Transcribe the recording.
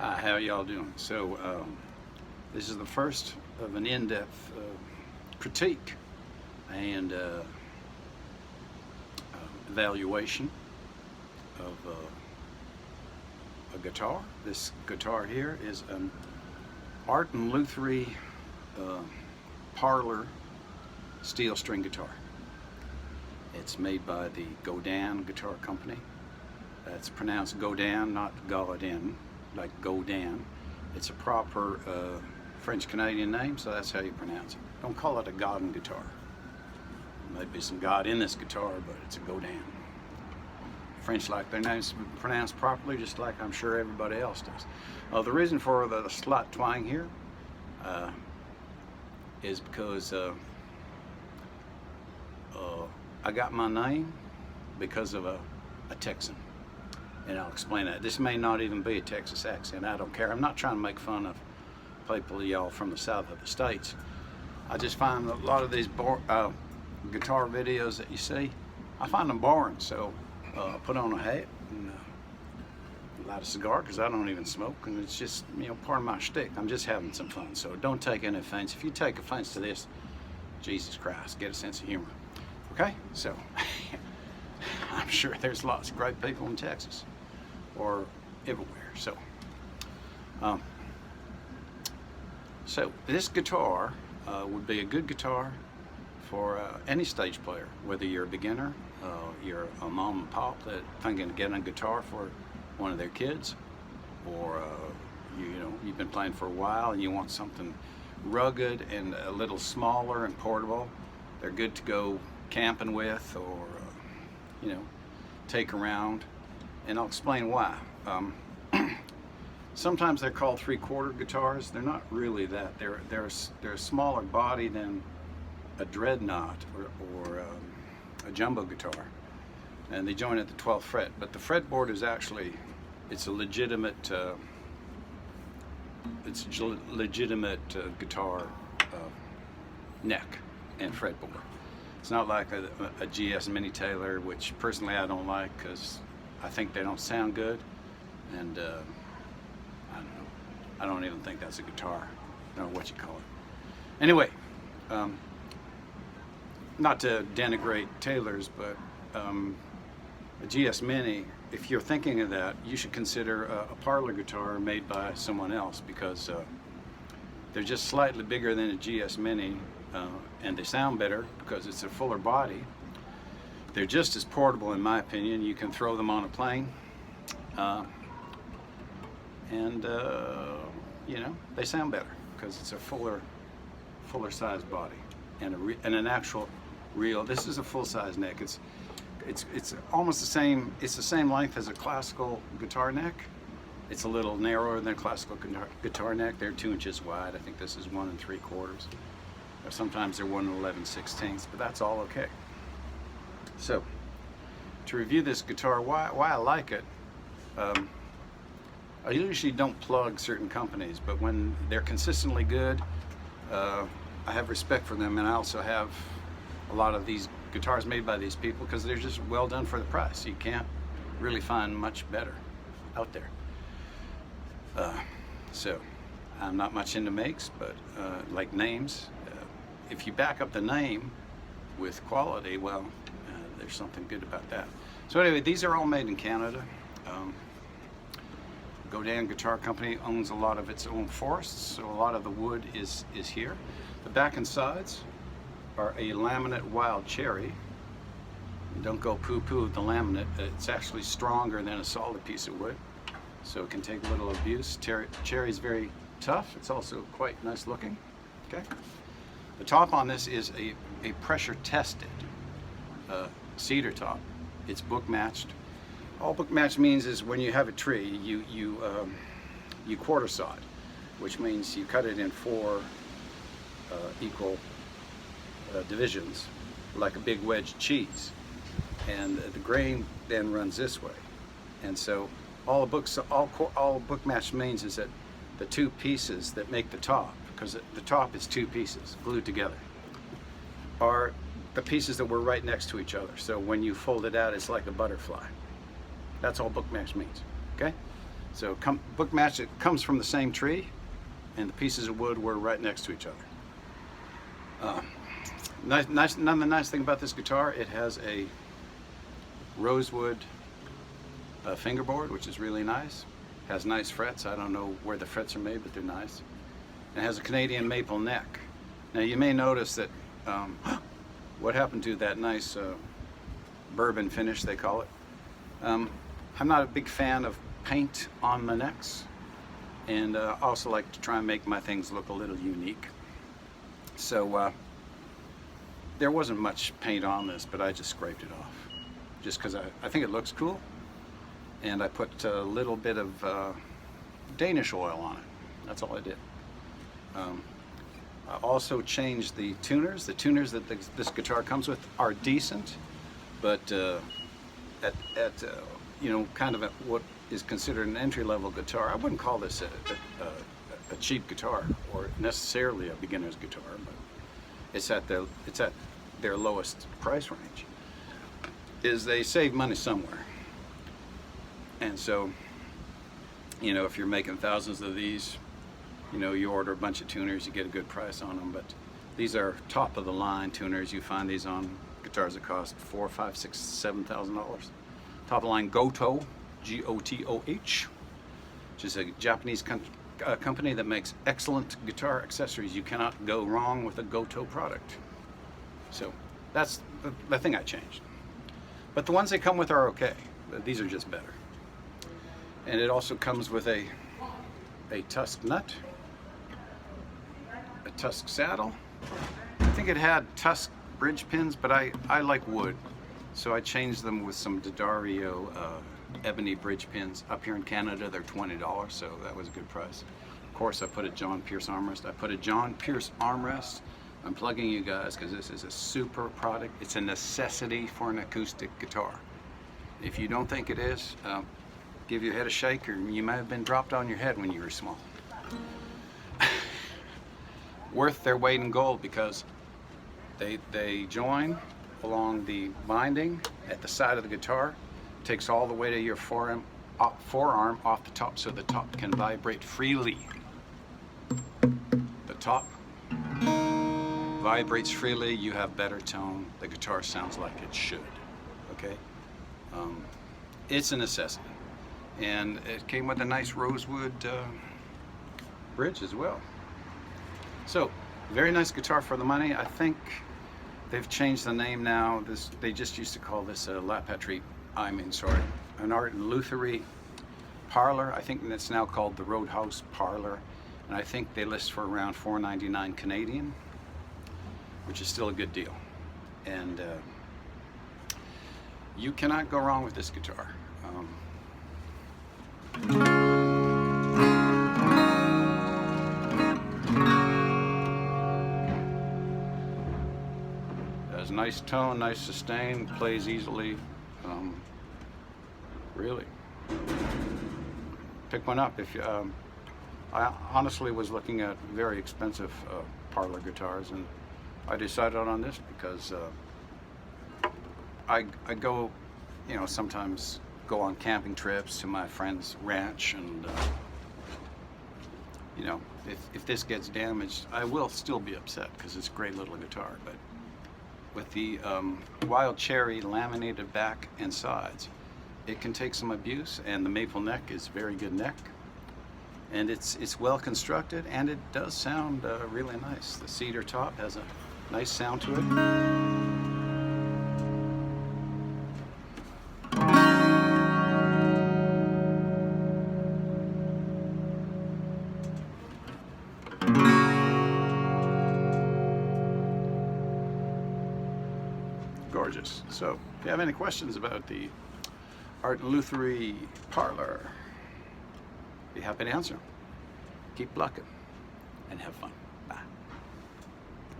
Hi, how y'all doing? So this is the first of an in-depth critique and evaluation of a guitar. This guitar here is an Art and Lutherie parlour steel string guitar. It's made by the Godin Guitar Company. That's pronounced Godin, not Gaudin, like Godin. It's a proper French-Canadian name, so that's how you pronounce it. Don't call it a Godin guitar. There might be some God in this guitar, but it's a Godin. French like their names pronounced properly, just like I'm sure everybody else does. The reason for the slight twang here is because I got my name because of a Texan. And I'll explain that. This may not even be a Texas accent. I don't care. I'm not trying to make fun of people of y'all from the south of the states. I just find a lot of these guitar videos that you see, I find them boring. So I put on a hat and light a cigar, because I don't even smoke, and it's just, you know, part of my shtick. I'm just having some fun. So don't take any offense. If you take offense to this, Jesus Christ, get a sense of humor. Okay? So I'm sure there's lots of great people in Texas or everywhere. So this guitar would be a good guitar for any stage player, whether you're a beginner, you're a mom and pop that thinking of getting a guitar for one of their kids, or you've been playing for a while and you want something rugged and a little smaller and portable. They're good to go camping with, or take around, and I'll explain why. Sometimes they're called 3/4 guitars. They're not really that. They're a smaller body than a dreadnought or a jumbo guitar, and they join at the 12th fret. But the fretboard is actually, it's a legitimate guitar neck and fretboard. It's not like a GS Mini Taylor, which personally I don't like because I think they don't sound good, and I don't know. I don't even think that's a guitar. I don't know what you call it. Anyway, not to denigrate Taylors, but a GS Mini, if you're thinking of that, you should consider a parlor guitar made by someone else, because they're just slightly bigger than a GS Mini. And they sound better because it's a fuller body. They're just as portable, in my opinion. You can throw them on a plane, and they sound better because it's a fuller size body and an actual real. This is a full size neck. It's almost the same. It's the same length as a classical guitar neck. It's a little narrower than a classical guitar neck. They're 2 inches wide. I think this is 1 3/4. Or sometimes they're 1 11/16, but that's all okay. So, to review this guitar, why I like it, I usually don't plug certain companies, but when they're consistently good, I have respect for them, and I also have a lot of these guitars made by these people because they're just well done for the price. You can't really find much better out there. So, I'm not much into makes, but like names. If you back up the name with quality, well, there's something good about that. So anyway, these are all made in Canada. Godin Guitar Company owns a lot of its own forests, so a lot of the wood is here. The back and sides are a laminate wild cherry. Don't go poo-poo with the laminate. It's actually stronger than a solid piece of wood, so it can take a little abuse. Cherry is very tough. It's also quite nice looking. Okay. The top on this is a pressure tested cedar top. It's book matched. All book matched means is when you have a tree, you quarter saw it, which means you cut it in 4 equal divisions, like a big wedge cheese, and the grain then runs this way. And so all book matched means is that the 2 pieces that make the top, because the top is 2 pieces glued together, are the pieces that were right next to each other. So when you fold it out, it's like a butterfly. That's all book match means. Okay? So book match, it comes from the same tree, and the pieces of wood were right next to each other. Another nice thing about this guitar, it has a rosewood fingerboard, which is really nice. Has nice frets. I don't know where the frets are made, but they're nice. And it has a Canadian maple neck. Now you may notice that what happened to that nice bourbon finish, they call it. I'm not a big fan of paint on the necks, and I also like to try and make my things look a little unique. So there wasn't much paint on this, but I just scraped it off just because I think it looks cool, and I put a little bit of Danish oil on it. That's all I did. I also changed the tuners. The tuners that this guitar comes with are decent, but at you know, kind of at what is considered an entry-level guitar, I wouldn't call this a cheap guitar or necessarily a beginner's guitar, but it's at their lowest price range. Is they save money somewhere, and so, you know, if you're making thousands of these, you know, you order a bunch of tuners, you get a good price on them. But these are top of the line tuners. You find these on guitars that cost $4,000, $5,000, $6,000, $7,000. Top of the line Gotoh, G-O-T-O-H, which is a Japanese company that makes excellent guitar accessories. You cannot go wrong with a Gotoh product. So that's the thing I changed. But the ones they come with are okay. These are just better. And it also comes with a tusk nut, a tusk saddle. I think it had tusk bridge pins, but I like wood, so I changed them with some D'Addario ebony bridge pins. Up here in Canada, they're $20, so that was a good price. Of course, I put a John Pierce armrest. I put a John Pierce armrest. I'm plugging you guys because this is a super product. It's a necessity for an acoustic guitar. If you don't think it is, give your head a shake, or you might have been dropped on your head when you were small. Worth their weight in gold because they join along the binding at the side of the guitar. Takes all the weight of your forearm off the top, so the top can vibrate freely. The top vibrates freely, you have better tone, the guitar sounds like it should, okay? It's a necessity. And it came with a nice rosewood bridge as well. So, very nice guitar for the money. I think they've changed the name now. They just used to call this a an Art and Lutherie parlor. I think it's now called the Roadhouse parlor. And I think they list for around $4.99 Canadian, which is still a good deal. And you cannot go wrong with this guitar. Has nice tone, nice sustain, plays easily. Really, pick one up if you. I honestly was looking at very expensive parlor guitars, and I decided on this because I go, you know, sometimes go on camping trips to my friend's ranch, and you know, if this gets damaged, I will still be upset because it's a great little guitar. But with the wild cherry laminated back and sides, it can take some abuse, and the maple neck is very good neck, and it's well constructed, and it does sound really nice. The cedar top has a nice sound to it. Gorgeous. So if you have any questions about the Art and Lutherie parlor, be happy to answer. Keep plucking and have fun. Bye.